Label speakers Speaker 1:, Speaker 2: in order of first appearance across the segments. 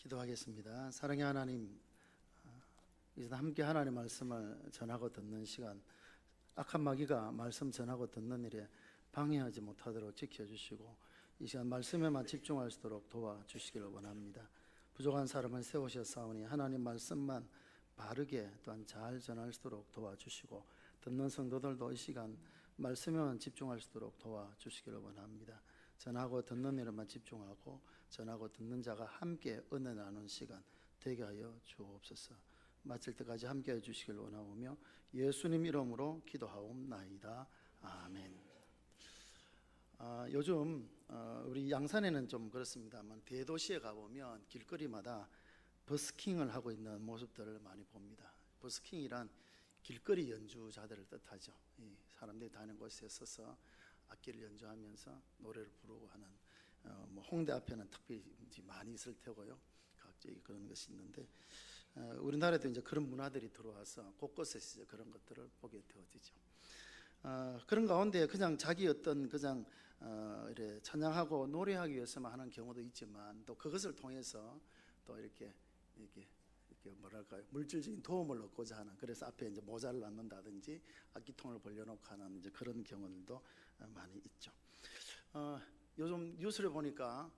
Speaker 1: 기도하겠습니다. 사랑의 하나님, 이제 함께 하나님의 말씀을 전하고 듣는 시간, 악한 마귀가 말씀 전하고 듣는 일에 방해하지 못하도록 지켜주시고 이 시간 말씀에만 집중할 수 있도록 도와주시기를 원합니다. 부족한 사람을 세우셨사오니 하나님 말씀만 바르게 또한 잘 전할 수 있도록 도와주시고 듣는 성도들도 이 시간 말씀에만 집중할 수 있도록 도와주시기를 원합니다. 전하고 듣는 일에만 집중하고 전하고 듣는 자가 함께 은혜 나누는 시간 되게 하여 주옵소서. 마칠 때까지 함께 해주시길 원하오며 예수님 이름으로 기도하옵나이다. 아멘. 요즘 우리 양산에는 좀 그렇습니다만 대도시에 가보면 길거리마다 버스킹을 하고 있는 모습들을 많이 봅니다. 버스킹이란 길거리 연주자들을 뜻하죠. 이 사람들이 다니는 곳에 서서 악기를 연주하면서 노래를 부르고 하는 뭐 홍대 앞에는 특별히 많이 있을 테고요. 각지 그런 것이 있는데 우리나라에도 이제 그런 문화들이 들어와서 곳곳에서 이제 그런 것들을 보게 되어지죠. 그런 가운데 그냥 자기 어떤 그냥 이렇게 찬양하고 노래하기 위해서만 하는 경우도 있지만 또 그것을 통해서 또 이렇게 뭐랄까요, 물질적인 도움을 얻고자 하는, 그래서 앞에 이제 모자를 놨는다든지 악기통을 벌려놓고 하는 이제 그런 경우들도 많이 있죠. 요즘 뉴스를 보니까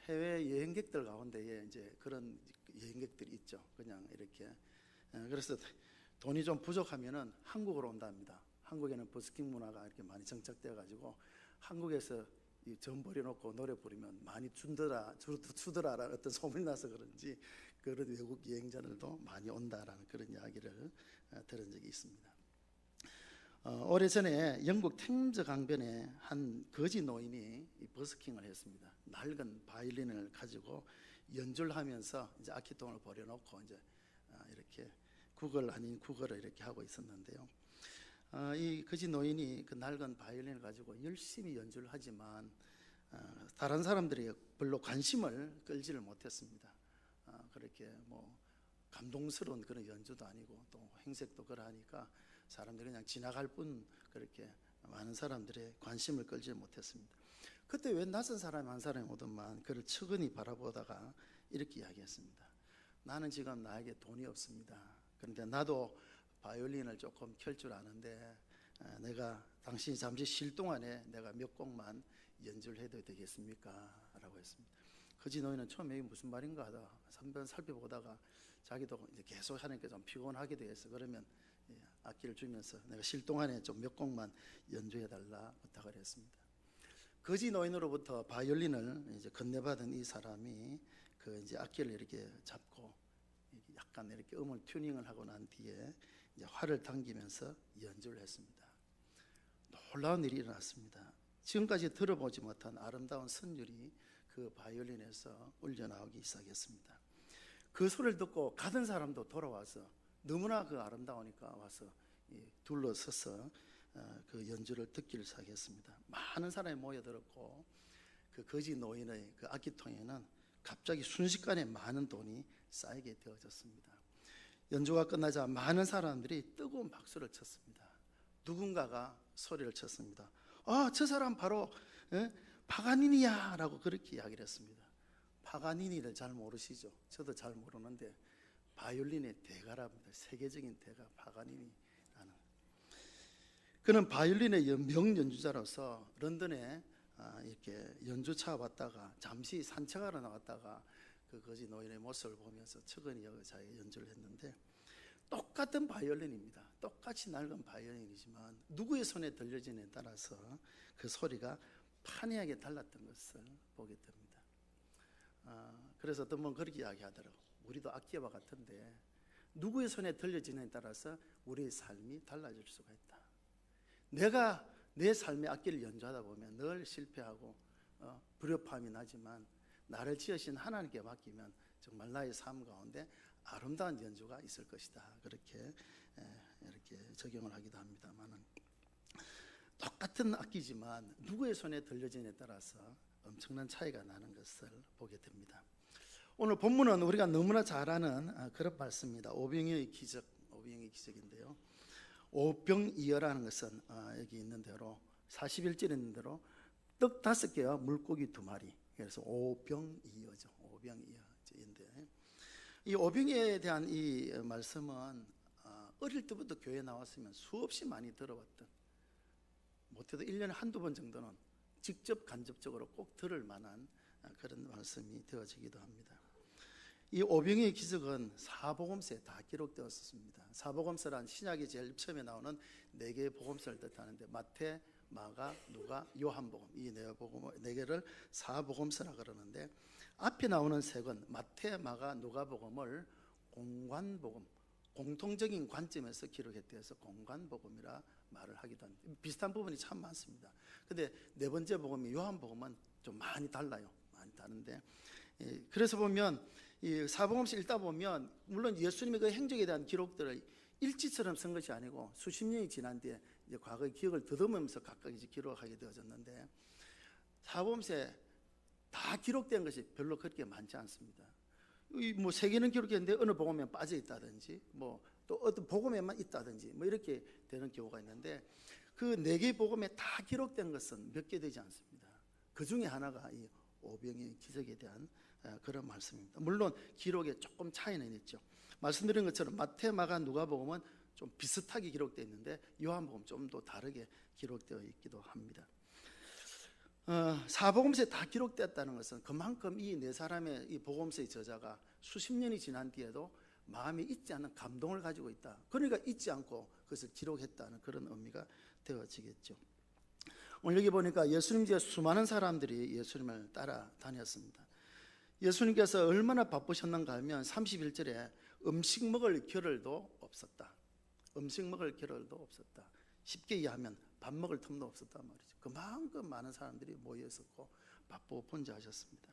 Speaker 1: 해외 여행객들 가운데에 이제 그런 여행객들이 있죠. 그냥 이렇게 그래서 돈이 좀 부족하면은 한국으로 온답니다. 한국에는 버스킹 문화가 이렇게 많이 정착되어 가지고 한국에서 이 전 버려놓고 노래 부르면 많이 주더라라는 어떤 소문이 나서 그런지 그런 외국 여행자들도 많이 온다라는 그런 이야기를 들은 적이 있습니다. 오래전에 영국 템즈 강변에 한 거지 노인이 이 버스킹을 했습니다. 낡은 바이올린을 가지고 연주를 하면서 이제 악기통을 버려놓고 이제 이렇게 구걸 아닌 구걸을 이렇게 하고 있었는데요. 이 거지 노인이 그 낡은 바이올린을 가지고 열심히 연주를 하지만 다른 사람들이 별로 관심을 끌지를 못했습니다. 그렇게 뭐 감동스러운 그런 연주도 아니고 또 행색도 그러하니까 사람들이 그냥 지나갈 뿐 그렇게 많은 사람들의 관심을 끌지 못했습니다. 그때 왜 낯선 사람 한 사람이 오더만 그를 측은히 바라보다가 이렇게 이야기했습니다. 나는 지금 나에게 돈이 없습니다. 그런데 나도 바이올린을 조금 켤 줄 아는데 내가 당신이 잠시 쉴 동안에 내가 몇 곡만 연주를 해도 되겠습니까? 라고 했습니다. 거지 노인은 처음에 이게 무슨 말인가 하다 한번 살펴보다가 자기도 이제 계속 하니까 좀 피곤하게 되어서 그러면 악기를 주면서 내가 쉴 동안에 좀 몇 곡만 연주해달라 부탁을 했습니다. 거지 노인으로부터 바이올린을 이제 건네받은 이 사람이 그 이제 악기를 이렇게 잡고 약간 이렇게 음을 튜닝을 하고 난 뒤에 이제 활을 당기면서 연주를 했습니다. 놀라운 일이 일어났습니다. 지금까지 들어보지 못한 아름다운 선율이 그 바이올린에서 울려나오기 시작했습니다. 그 소리를 듣고 가던 사람도 돌아와서 너무나 그 아름다우니까 와서 둘러서서 그 연주를 듣기를 시작했습니다. 많은 사람이 모여들었고 그 거지 노인의 그 악기통에는 갑자기 순식간에 많은 돈이 쌓이게 되어졌습니다. 연주가 끝나자 많은 사람들이 뜨거운 박수를 쳤습니다. 누군가가 소리를 쳤습니다. 저 사람 바로 파가니니야 라고 그렇게 이야기를 했습니다. 파가니니를 잘 모르시죠? 저도 잘 모르는데 바이올린의 대가랍니다. 세계적인 대가 파가니니라는. 그는 바이올린의 명연주자로서 런던에 이렇게 연주차 왔다가 잠시 산책하러 나갔다가 그 거지 노인의 모습을 보면서 측은히 자기 연주를 했는데 똑같은 바이올린입니다. 똑같이 낡은 바이올린이지만 누구의 손에 들려지느냐에 따라서 그 소리가 판이하게 달랐던 것을 보게 됩니다. 그래서 어떤 분은 그렇게 이야기하더라고요. 우리도 악기와 같은데 누구의 손에 들려지느냐에 따라서 우리의 삶이 달라질 수가 있다. 내가 내 삶의 악기를 연주하다 보면 늘 실패하고 불협화음이 나지만 나를 지으신 하나님께 맡기면 정말 나의 삶 가운데 아름다운 연주가 있을 것이다. 그렇게 이렇게 적용을 하기도 합니다만은 똑같은 악기지만 누구의 손에 들려지느냐에 따라서 엄청난 차이가 나는 것을 보게 됩니다. 오늘 본문은 우리가 너무나 잘 아는 그런 말씀입니다. 오병이어의 기적인데요. 오병이어라는 것은 여기 있는 대로 41절에 있는 대로 떡 5개와 물고기 2마리, 그래서 오병이어죠. 오병이어. 말씀인데, 이 오병이에 대한 이 말씀은 어릴 때부터 교회에 나왔으면 수없이 많이 들어왔던, 못해도 1년에 한두 번 정도는 직접 간접적으로 꼭 들을 만한 그런 말씀이 되어지기도 합니다. 이 오병이의 기적은 사복음서에 다 기록되었습니다. 사복음서란 신약이 제일 처음에 나오는 4개의 복음서를 뜻하는데, 마태, 마가, 누가, 요한복음, 이 4개를 사복음서라 그러는데, 앞에 나오는 3권 마태, 마가, 누가복음을 공관복음, 공통적인 관점에서 기록했대요. 그래서 공관복음이라 말을 하기도 합니다. 비슷한 부분이 참 많습니다. 근데 4번째 복음이 요한복음은 좀 많이 달라요. 많이 다른데, 그래서 보면 이 사복음서 읽다 보면 물론 예수님의 그 행적에 대한 기록들을 일지처럼 쓴 것이 아니고 수십 년이 지난 뒤에 이제 과거의 기억을 더듬으면서 각각 이제 기록하게 되어졌는데, 사복음서에 다 기록된 것이 별로 그렇게 많지 않습니다. 뭐 3개는 기록했는데 어느 복음에 빠져 있다든지, 뭐 또 어떤 복음에만 있다든지, 뭐 이렇게 되는 경우가 있는데, 그 4개 복음에 다 기록된 것은 몇 개 되지 않습니다. 그 중에 하나가 이 오병이의 기적에 대한 그런 말씀입니다. 물론 기록에 조금 차이는 있죠. 말씀드린 것처럼 마태, 마가, 누가복음은 좀 비슷하게 기록되어 있는데, 요한복음 좀 더 다르게 기록되어 있기도 합니다. 사복음서에 다 기록되었다는 것은 그만큼 이 4사람의 이 복음서의 저자가 수십 년이 지난 뒤에도 마음에 잊지 않는 감동을 가지고 있다. 그러니까 잊지 않고 그것을 기록했다는 그런 의미가 되어지겠죠. 오늘 여기 보니까 예수님 뒤에 수많은 사람들이 예수님을 따라다녔습니다. 예수님께서 얼마나 바쁘셨는가 하면 31절에 음식 먹을 겨를도 없었다. 음식 먹을 겨를도 없었다. 쉽게 이해하면 밥 먹을 틈도 없었단 말이죠. 그만큼 많은 사람들이 모여 있었고 바쁘고 분주하셨습니다.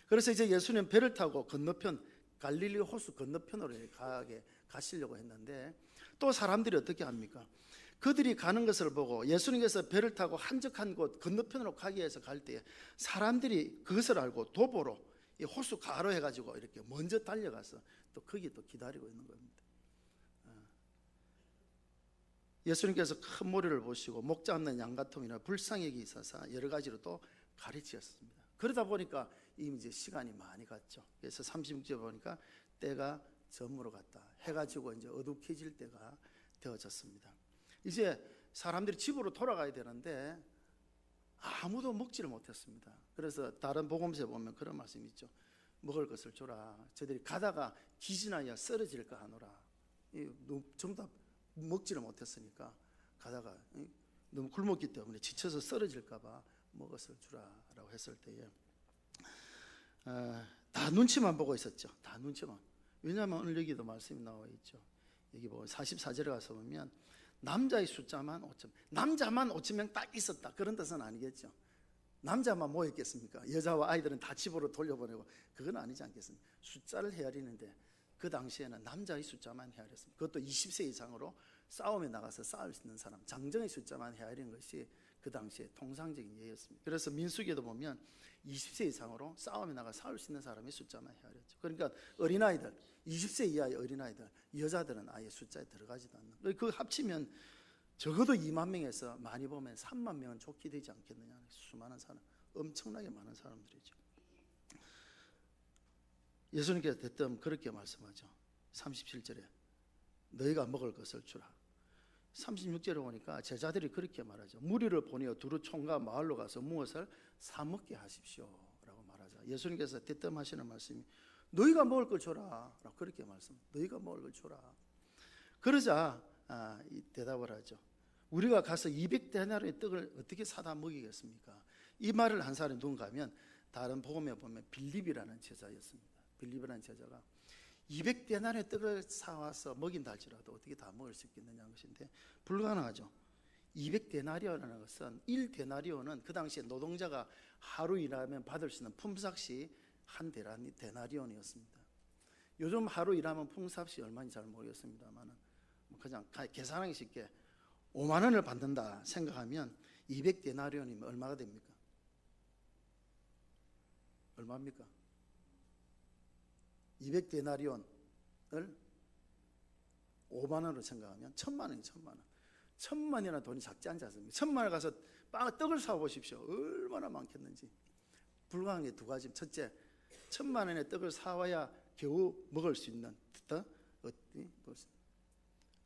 Speaker 1: 그래서 이제 예수님 배를 타고 건너편 갈릴리 호수 건너편으로 가시려고 했는데, 또 사람들이 어떻게 합니까? 그들이 가는 것을 보고 예수님께서 배를 타고 한적한 곳 건너편으로 가기 위해서 갈 때에 사람들이 그것을 알고 도보로 이 호수 가로 해가지고 이렇게 먼저 달려가서 또 거기 또 기다리고 있는 겁니다. 예수님께서 큰 모래를 보시고 목 잡는 양가통이나 불상액이 있어서 여러 가지로 또 가르치셨습니다. 그러다 보니까 이미 이제 시간이 많이 갔죠. 그래서 36절 보니까 때가 저물어 갔다. 해가 지고 이제 어둑해질 때가 되어졌습니다. 이제 사람들이 집으로 돌아가야 되는데 아무도 먹지를 못했습니다. 그래서 다른 복음서에 보면 그런 말씀이 있죠. 먹을 것을 주라. 저들이 가다가 기진하여 쓰러질까 하노라. 전부 다 먹지를 못했으니까 가다가 너무 굶었기 때문에 지쳐서 쓰러질까 봐 먹었을 주라라고 했을 때에 다 눈치만 보고 있었죠. 다 눈치만. 왜냐하면 오늘 여기도 말씀이 나와 있죠. 여기 보면 44절에 가서 보면 남자의 숫자만 5천, 남자만 5천 명 딱 있었다, 그런 뜻은 아니겠죠. 남자만 모였겠습니까? 여자와 아이들은 다 집으로 돌려보내고, 그건 아니지 않겠습니까? 숫자를 헤아리는데 그 당시에는 남자의 숫자만 헤아렸습니다. 그것도 20세 이상으로 싸움에 나가서 싸울 수 있는 사람, 장정의 숫자만 헤아리는 것이 그 당시에 통상적인 예였습니다. 그래서 민수기에도 보면 20세 이상으로 싸움에 나가 싸울 수 있는 사람의 숫자만 헤아렸죠. 그러니까 어린아이들, 20세 이하의 어린아이들, 여자들은 아예 숫자에 들어가지도 않는, 그 합치면 적어도 2만 명에서 많이 보면 3만 명은 좋게 되지 않겠느냐. 수많은 사람, 엄청나게 많은 사람들이죠. 예수님께서 대뜸 그렇게 말씀하죠. 37절에 너희가 먹을 것을 주라. 36절에 보니까 제자들이 그렇게 말하죠. 무리를 보내어 두루 총과 마을로 가서 무엇을 사 먹게 하십시오 라고 말하자. 예수님께서 대뜸 하시는 말씀이 너희가 먹을 걸 줘라 라고 그렇게 말씀. 너희가 먹을 걸 줘라. 그러자 대답을 하죠. 우리가 가서 200데나리의 떡을 어떻게 사다 먹이겠습니까? 이 말을 한 사람이 누군가 하면 다른 복음에 보면 빌립이라는 제자였습니다. 빌립이라는 제자가 200데나리의 떡을 사와서 먹인다 할지라도 어떻게 다 먹을 수 있겠느냐는 것인데 불가능하죠. 200데나리오라는 것은 1데나리오는 그 당시에 노동자가 하루 일하면 받을 수 있는 품삯이 한 데나리온이었습니다. 요즘 하루 일하면 품삯이 얼마인지 잘 모르겠습니다만 그냥 계산하기 쉽게 5만 원을 받는다 생각하면 200데나리온이면 얼마가 됩니까? 얼마입니까? 200데나리온을 5만 원으로 생각하면 1,000만 원이 1,000만 원. 1,000만 원이나 돈이 작지 않지 않습니까? 1,000만 원 가서 떡을 사보십시오. 얼마나 많겠는지. 불가능한 게 두 가지. 첫째, 1,000만 원의 떡을 사와야 겨우 먹을 수 있는 떡.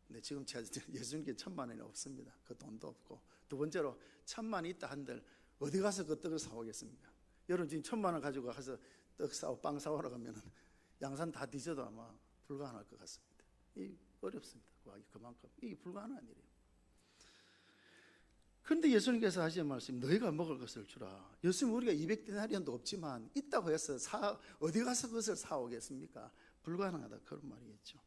Speaker 1: 네, 지금 예수님께 1,000만 원이 없습니다. 그 돈도 없고. 두 번째로 1,000만 원이 있다 한들 어디 가서 그 떡을 사오겠습니까? 여러분 지금 1,000만 원 가지고 가서 떡 사오 빵 사오러 가면은 양산 다 뒤져도 아마 불가능할 것 같습니다. 이 어렵습니다. 구하기 그만큼 이게 불가능한 일이에요. 그런데 예수님께서 하신 말씀, 너희가 먹을 것을 주라. 예수님 우리가 200데나리온도 없지만 있다고 해서 어디 가서 그것을 사오겠습니까? 불가능하다 그런 말이겠죠.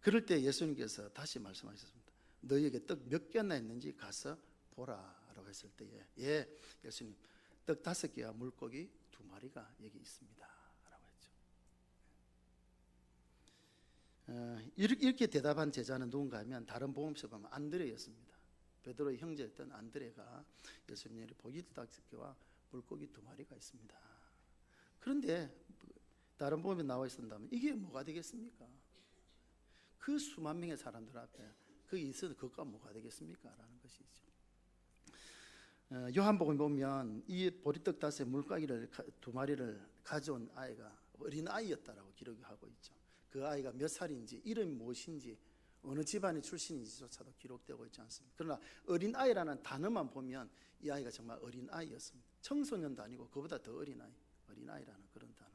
Speaker 1: 그럴 때 예수님께서 다시 말씀하셨습니다. 너희에게 떡 몇 개나 있는지 가서 보라라고 했을 때에 예 예수님 떡 5개와 물고기 2마리가 여기 있습니다 라고 했죠. 이렇게 대답한 제자는 누군가 하면 다른 복음서 보면 안드레였습니다. 베드로의 형제였던 안드레가 예수님이 고기 5개와 물고기 2마리가 있습니다. 그런데 다른 복음에 나와 있었다면 이게 뭐가 되겠습니까? 그 수만 명의 사람들 앞에 그게 있어도 그것과 뭐가 되겠습니까? 라는 것이죠. 요한복음 보면 이 보리떡 5에 물고기를 2마리를 가져온 아이가 어린 아이였다라고 기록하고 있죠. 그 아이가 몇 살인지 이름이 무엇인지 어느 집안의 출신인지조차도 기록되고 있지 않습니다. 그러나 어린 아이라는 단어만 보면 이 아이가 정말 어린 아이였습니다. 청소년도 아니고 그보다 더 어린 아이, 어린 아이라는 그런 단어.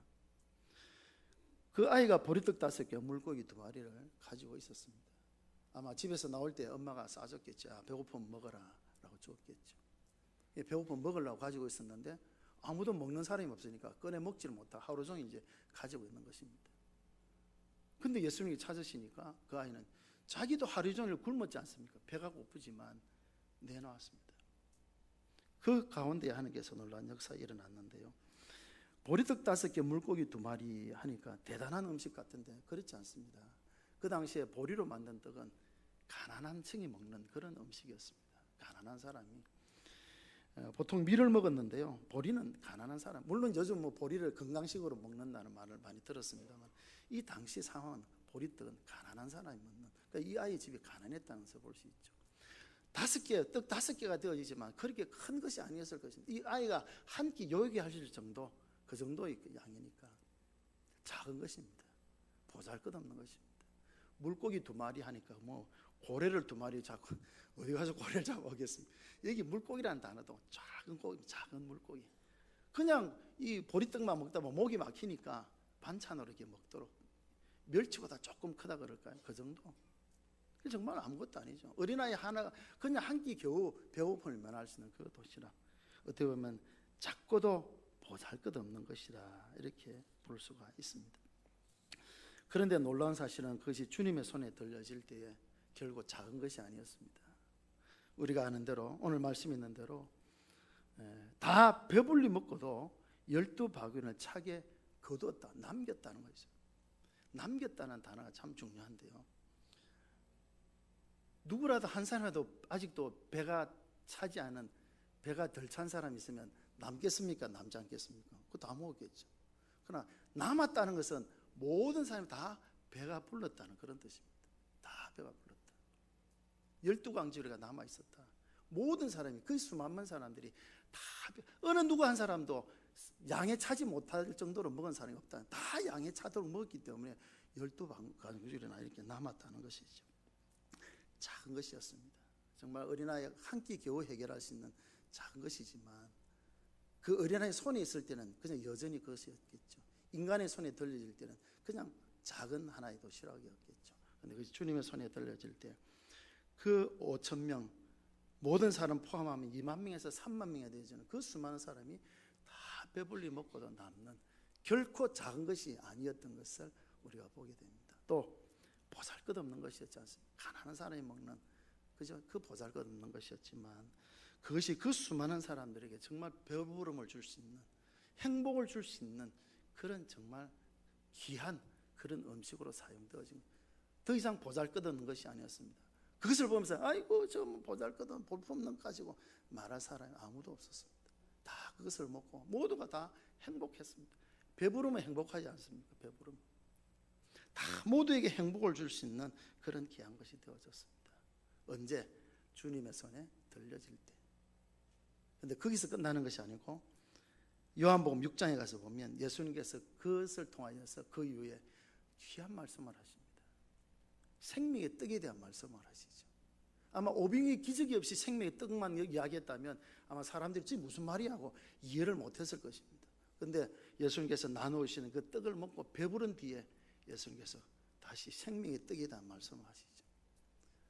Speaker 1: 그 아이가 보리떡 5개, 물고기 2마리를 가지고 있었습니다. 아마 집에서 나올 때 엄마가 싸줬겠죠. 배고프면 먹어라 라고 줬겠죠. 배고프면 먹으려고 가지고 있었는데 아무도 먹는 사람이 없으니까 꺼내 먹지를 못하고 하루 종일 이제 가지고 있는 것입니다. 근데 예수님이 찾으시니까 그 아이는 자기도 하루 종일 굶었지 않습니까? 배가 고프지만 내놓았습니다. 그 가운데 하나님께서 놀라운 역사가 일어났는데요. 보리떡 5개, 물고기 2마리 하니까 대단한 음식 같은데 그렇지 않습니다. 그 당시에 보리로 만든 떡은 가난한 층이 먹는 그런 음식이었습니다. 가난한 사람이 보통 밀을 먹었는데요. 보리는 가난한 사람, 물론 요즘 뭐 보리를 건강식으로 먹는다는 말을 많이 들었습니다만 이 당시 상황은 보리떡은 가난한 사람이 먹는, 그러니까 이 아이 집이 가난했다는 것을 볼 수 있죠. 5개, 떡 5개가 되어지지만 그렇게 큰 것이 아니었을 것입니다. 이 아이가 한 끼 요기게 하실 정도, 그 정도의 양이니까 작은 것입니다. 보잘것없는 것입니다. 물고기 2마리 하니까 뭐 고래를 2마리 잡고 어디 가서 고래를 잡아오겠습니까? 여기 물고기라는 단어도 작은 고기, 작은 물고기. 그냥 이 보리떡만 먹다 보면 목이 막히니까 반찬으로 이렇게 먹도록, 멸치보다 조금 크다 그럴까요? 그 정도. 정말 아무것도 아니죠. 어린아이 하나가 그냥 한 끼 겨우 배고픔을 면할 수 있는 그 도시락. 어떻게 보면 작고도 보잘것없는 것이다 이렇게 볼 수가 있습니다. 그런데 놀라운 사실은 그것이 주님의 손에 들려질 때에 결국 작은 것이 아니었습니다. 우리가 아는 대로 오늘 말씀 있는 대로 다 배불리 먹고도 12바구니를 차게 거두었다, 남겼다는 거죠. 남겼다는 단어가 참 중요한데요. 누구라도 한 사람이라도 아직도 배가 차지 않은, 배가 덜 찬 사람이 있으면 남겠습니까? 남지 않겠습니까? 그거 다 먹었겠죠. 그러나 남았다는 것은 모든 사람이 다 배가 불렀다는 그런 뜻입니다. 다 배가 불렀다. 12강지류가 남아 있었다. 모든 사람이, 그 수많은 사람들이 다, 어느 누구 한 사람도 양에 차지 못할 정도로 먹은 사람이 없다. 다 양에 차도록 먹었기 때문에 12강지류나 이렇게 남았다는 것이죠. 작은 것이었습니다. 정말 어린아이 한 끼 겨우 해결할 수 있는 작은 것이지만 그 어린아이 손에 있을 때는 그냥 여전히 그것이었겠죠. 인간의 손에 들려질 때는 그냥 작은 하나의 도시락이었겠죠. 그런데 그것이 주님의 손에 들려질 때 그 5,000명 모든 사람 포함하면 2만 명에서 3만 명이 되어지는 그 수많은 사람이 다 배불리 먹고도 남는 결코 작은 것이 아니었던 것을 우리가 보게 됩니다. 또 보잘것없는 것이었지 않습니까? 가난한 사람이 먹는 그저 그 보잘것없는 것이었지만 그것이 그 수많은 사람들에게 정말 배부름을 줄 수 있는, 행복을 줄 수 있는 그런 정말 귀한 그런 음식으로 사용되어진, 더 이상 보잘것없는 것이 아니었습니다. 그것을 보면서 아이고 저 보잘것없는 볼품능 가지고 말할 사람이 아무도 없었습니다. 다 그것을 먹고 모두가 다 행복했습니다. 배부름은 행복하지 않습니까? 배부름 다 모두에게 행복을 줄 수 있는 그런 귀한 것이 되어졌습니다. 언제? 주님의 손에 들려질 때. 그런데 거기서 끝나는 것이 아니고 요한복음 6장에 가서 보면 예수님께서 그것을 통하여서 그 이후에 귀한 말씀을 하십니다. 생명의 떡에 대한 말씀을 하시죠. 아마 오병이 기적이 없이 생명의 떡만 이야기했다면 아마 사람들이 지금 무슨 말이야 하고 이해를 못했을 것입니다. 그런데 예수님께서 나누시는 그 떡을 먹고 배부른 뒤에 예수님께서 다시 생명의 떡에 대한 말씀을 하시죠.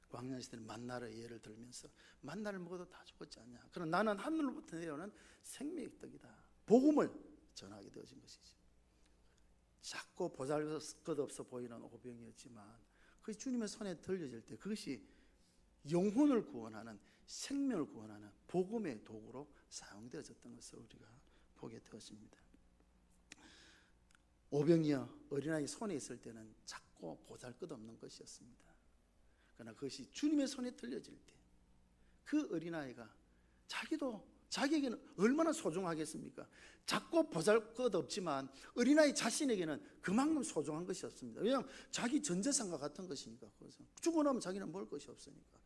Speaker 1: 광야시대는 만나를 예를 들면서 만나를 먹어도 다 죽었지 않냐. 그러나 나는 하늘로부터 내려오는 생명의 떡이다. 복음을 전하게 되어진 것이죠. 작고 보잘것없어 보이는 오병이었지만 그 주님의 손에 들려질 때 그것이 영혼을 구원하는, 생명을 구원하는 복음의 도구로 사용되어졌던 것을 우리가 보게 되었습니다. 오병이어 어린아이 손에 있을 때는 작고 보잘것없는 것이었습니다. 그러나 그것이 주님의 손에 들려질 때 그 어린아이가 자기에게는 얼마나 소중하겠습니까? 작고 보잘것없지만 어린아이 자신에게는 그만큼 소중한 것이 없습니다. 왜냐하면 자기 전재산과 같은 것이니까. 그래서 죽고 나면 자기는 먹을 것이 없으니까.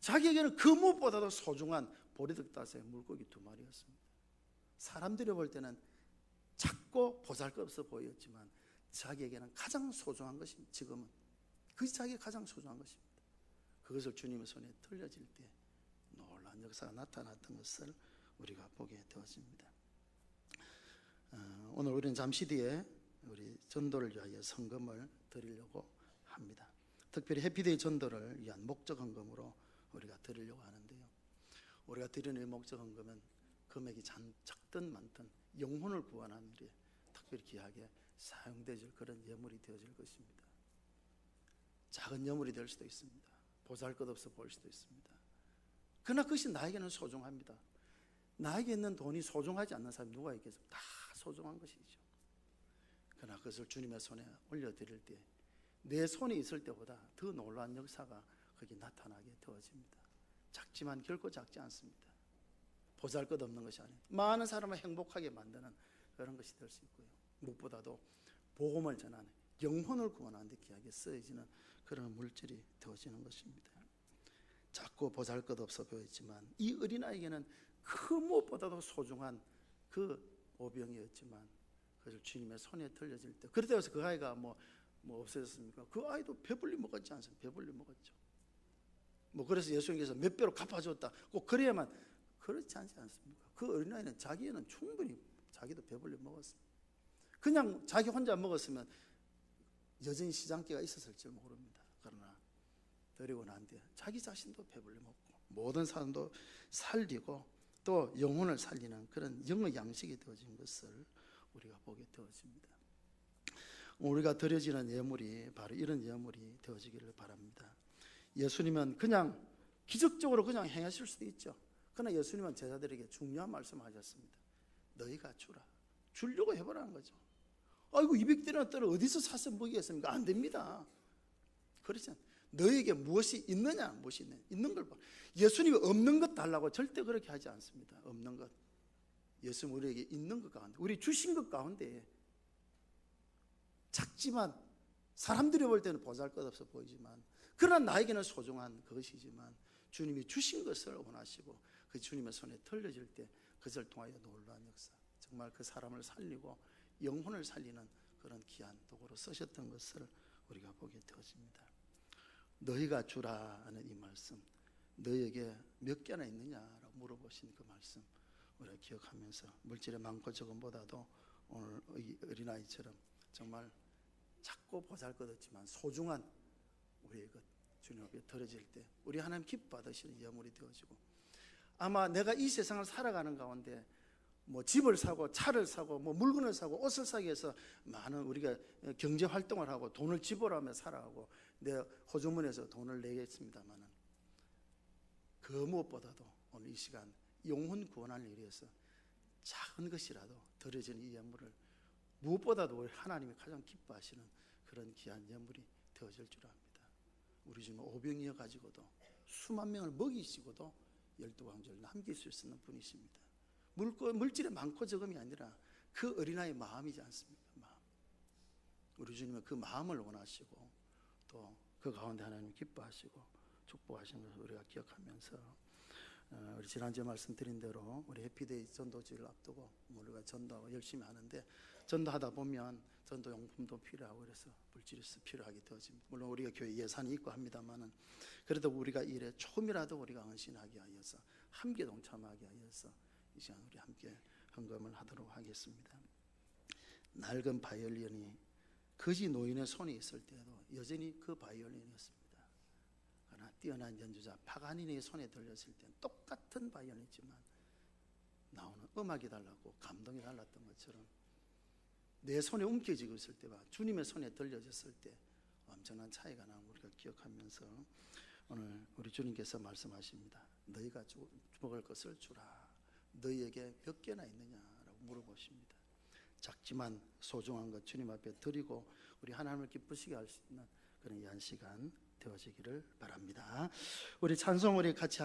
Speaker 1: 자기에게는 그 무엇보다도 소중한 보리떡다섯의 물고기 2마리였습니다. 사람들이 볼 때는 작고 보잘것없어 보였지만 자기에게는 가장 소중한 것입니다. 지금은 그것이 자기가 가장 소중한 것입니다. 그것을 주님의 손에 들려질 때 놀라운 역사가 나타났던 것을 우리가 보게 되었습니다. 오늘 우리는 잠시 뒤에 우리 전도를 위하여 헌금을 드리려고 합니다. 특별히 해피데이 전도를 위한 목적 헌금으로 우리가 드리려고 하는데요. 우리가 드리는 목적 헌금은 금액이 작든 많든 영혼을 구원하는 일에 특별히 귀하게 사용되질 그런 예물이 되어질 것입니다. 작은 예물이 될 수도 있습니다. 보잘것없어 보일 수도 있습니다. 그러나 그것이 나에게는 소중합니다. 나에게 있는 돈이 소중하지 않는 사람이 누가 있겠습니까? 다 소중한 것이죠. 그러나 그것을 주님의 손에 올려드릴 때 내 손에 있을 때보다 더 놀라운 역사가 거기 나타나게 되어집니다. 작지만 결코 작지 않습니다. 보잘것없는 것이 아니에요. 많은 사람을 행복하게 만드는 그런 것이 될 수 있고요. 무엇보다도 복음을 전하는, 영혼을 구원하는 데 귀하게 쓰여지는 그런 물질이 되어지는 것입니다. 작고 보잘것없어 보였지만 이 어린아이에게는 그 무엇보다도 소중한 그 오병이었지만 그것을 주님의 손에 들려질 때 그렇다고 해서 그 아이가 뭐 없어졌습니까? 그 아이도 배불리 먹었지 않습니까? 배불리 먹었죠. 그래서 예수님께서 몇 배로 갚아줬다 꼭 그래야만, 그렇지 않지 않습니까? 그 어린아이는 자기는 충분히 자기도 배불리 먹었습니다. 그냥 자기 혼자 먹었으면 여전히 시장기가 있었을지 모릅니다. 그러나 드리고 난 뒤에 자기 자신도 배불리 먹고 모든 사람도 살리고 또 영혼을 살리는 그런 영의 양식이 되어진 것을 우리가 보게 되어집니다. 우리가 드려지는 예물이 바로 이런 예물이 되어지기를 바랍니다. 예수님은 그냥 기적적으로 그냥 행하실 수도 있죠. 그러나 예수님은 제자들에게 중요한 말씀을 하셨습니다. 너희가 주려고 해보라는 거죠. 아이고 200대나 어디서 사서 먹이겠습니까? 안 됩니다. 그렇지 않아요. 너에게 무엇이 있느냐, 무엇이 있는 걸 봐. 예수님이 없는 것 달라고 절대 그렇게 하지 않습니다. 없는 것. 예수님 우리에게 있는 것 가운데, 우리 주신 것 가운데 작지만 사람들이 볼 때는 보잘것없어 보이지만 그러나 나에게는 소중한 그것이지만 주님이 주신 것을 원하시고 그 주님의 손에 들려질 때 그것을 통하여 놀라운 역사, 정말 그 사람을 살리고 영혼을 살리는 그런 귀한 도구로 쓰셨던 것을 우리가 보게 되어집니다. 너희가 주라 하는 이 말씀, 너희에게 몇 개나 있느냐라고 물어보신 그 말씀 우리가 기억하면서 물질의 많고 적음보다도 오늘 이 어린아이처럼 정말 작고 보잘것없지만 소중한 우리의 것 주님 앞에 드려질 때 우리 하나님 기뻐받으시는 예물이 되어지고, 아마 내가 이 세상을 살아가는 가운데 집을 사고 차를 사고 물건을 사고 옷을 사기 위해서 많은 우리가 경제 활동을 하고 돈을 지불하며 살아가고 내 호주머니에서 돈을 내겠습니다만은 그 무엇보다도 오늘 이 시간 영혼 구원하는 일에 위해서 작은 것이라도 드려지는 이 예물을 무엇보다도 우리 하나님이 가장 기뻐하시는 그런 귀한 예물이 되어질 줄 압니다. 우리 주님은 오병이어 가지고도 수만 명을 먹이시고도 12광주를 남길 수 있는 분이십니다. 물질의 많고 적음이 아니라 그 어린아이의 마음이지 않습니까? 마음. 우리 주님은 그 마음을 원하시고 또 그 가운데 하나님 기뻐하시고 축복하시는 것을 우리가 기억하면서 우리 지난주에 말씀드린 대로 우리 해피데이 전도주의를 앞두고 우리가 전도 열심히 하는데, 전도하다 보면 전도용품도 필요하고 그래서 물질이 필요하게 되어집니다. 물론 우리가 교회 예산이 있고 합니다만은, 그래도 우리가 일에 조금이라도 우리가 헌신하게 하여서 함께 동참하게 하여서 이 시간 우리 함께 헌금을 하도록 하겠습니다. 낡은 바이올린이 거지 노인의 손에 있을 때도 여전히 그 바이올린이었습니다. 그러나 뛰어난 연주자 파가니니의 손에 들렸을 때는 똑같은 바이올린이지만 나오는 음악이 달랐고 감동이 달랐던 것처럼, 내 손에 움켜쥐고 있을 때와 주님의 손에 들려졌을 때 엄청난 차이가 나는 우리가 기억하면서, 오늘 우리 주님께서 말씀하십니다. 너희가 먹을 것을 주라. 너희에게 몇 개나 있느냐라고 물어보십니다. 작지만 소중한 것 주님 앞에 드리고 우리 하나님을 기쁘시게 할 수 있는 그런 귀한 시간 되어지기를 바랍니다. 우리 찬송 우리 같이